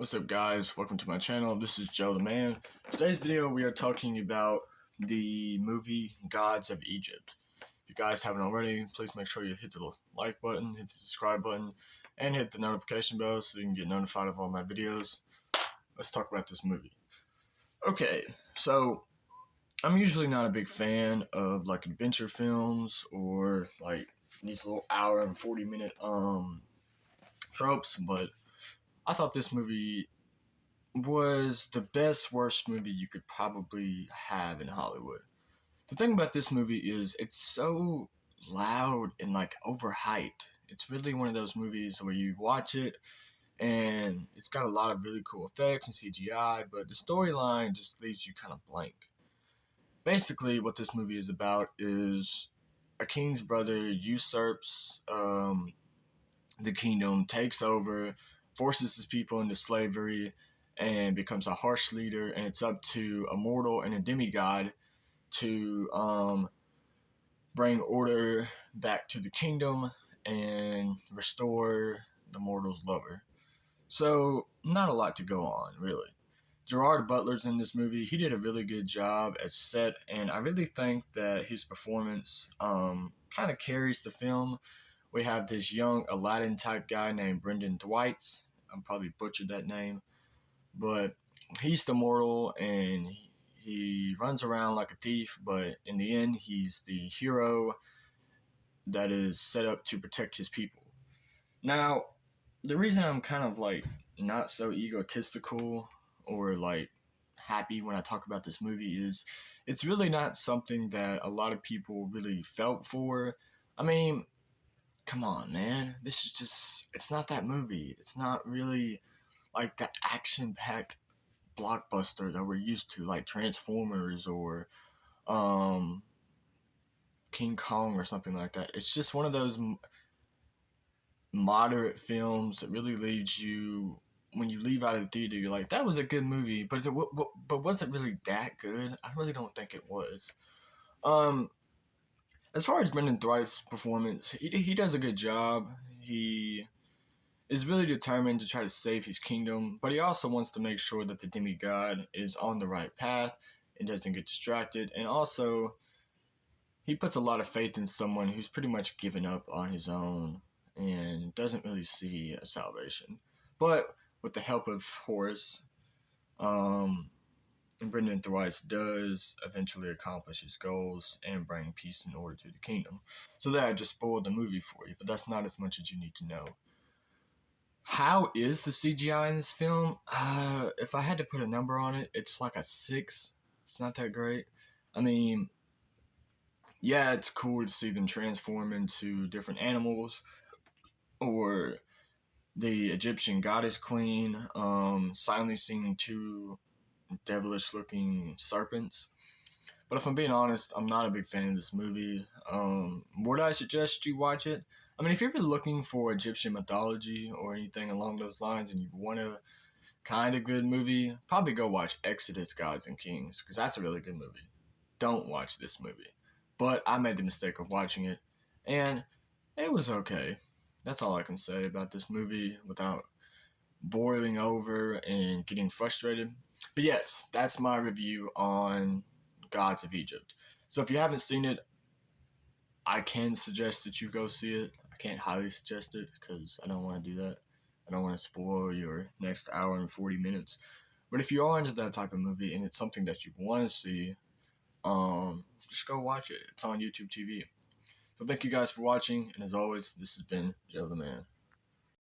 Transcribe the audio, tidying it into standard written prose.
What's up, guys? Welcome to my channel. This is Joe the Man. Today's video we are talking about the movie Gods of Egypt. If you guys haven't already, please make sure you hit the like button, hit the subscribe button, and hit the notification bell so you can get notified of all my videos. Let's talk about this movie. Okay, so I'm usually not a big fan of like adventure films or like these little hour and 40-minute tropes, but I thought this movie was the best, worst movie you could probably have in Hollywood. The thing about this movie is it's so loud and like overhyped. It's really one of those movies where you watch it and it's got a lot of really cool effects and CGI, but the storyline just leaves you kind of blank. Basically, what this movie is about is a king's brother usurps the kingdom, takes over, forces his people into slavery, and becomes a harsh leader. And it's up to a mortal and a demigod to bring order back to the kingdom and restore the mortal's lover. So, not a lot to go on, really. Gerard Butler's in this movie. He did a really good job as Set, and I really think that his performance kind of carries the film. We have this young Aladdin type guy named Brendan Thwaites. I'm probably butchered that name, but he's the mortal and he runs around like a thief, but in the end, he's the hero that is set up to protect his people. Now, the reason I'm kind of like not so egotistical or like happy when I talk about this movie is it's really not something that a lot of people really felt for. I mean, come on, man. This is just, it's not that movie. It's not really like the action packed blockbuster that we're used to, like Transformers or um, King Kong or something like that. It's just one of those moderate films that really leads you, when you leave out of the theater, you're like, that was a good movie, but but was it really that good? I really don't think it was. As far as Brendan Thwaites' performance, he does a good job. He is really determined to try to save his kingdom, but he also wants to make sure that the demigod is on the right path and doesn't get distracted. And also, he puts a lot of faith in someone who's pretty much given up on his own and doesn't really see a salvation. But with the help of Horus, and Brendan Thwaites does eventually accomplish his goals and bring peace and order to the kingdom. So that I just spoiled the movie for you, but that's not as much as you need to know. How is the CGI in this film? If I had to put a number on it, it's like a 6. It's not that great. I mean, yeah, it's cool to see them transform into different animals, or the Egyptian goddess queen silencing 2 devilish looking serpents. But if I'm being honest, I'm not a big fan of this movie. Would I suggest you watch it? I mean, if you're looking for Egyptian mythology or anything along those lines and you want a kind of good movie, probably go watch Exodus, Gods and Kings, because that's a really good movie. Don't watch this movie. But I made the mistake of watching it, and it was okay. That's all I can say about this movie without boiling over and getting frustrated. But yes, that's my review on Gods of Egypt. So if you haven't seen it, I can suggest that you go see it. I can't highly suggest it because I don't want to do that. I don't want to spoil your next hour and 40 minutes. But if you are into that type of movie and it's something that you want to see, just go watch it. It's on YouTube TV. So thank you guys for watching, and as always, this has been Joe the Man.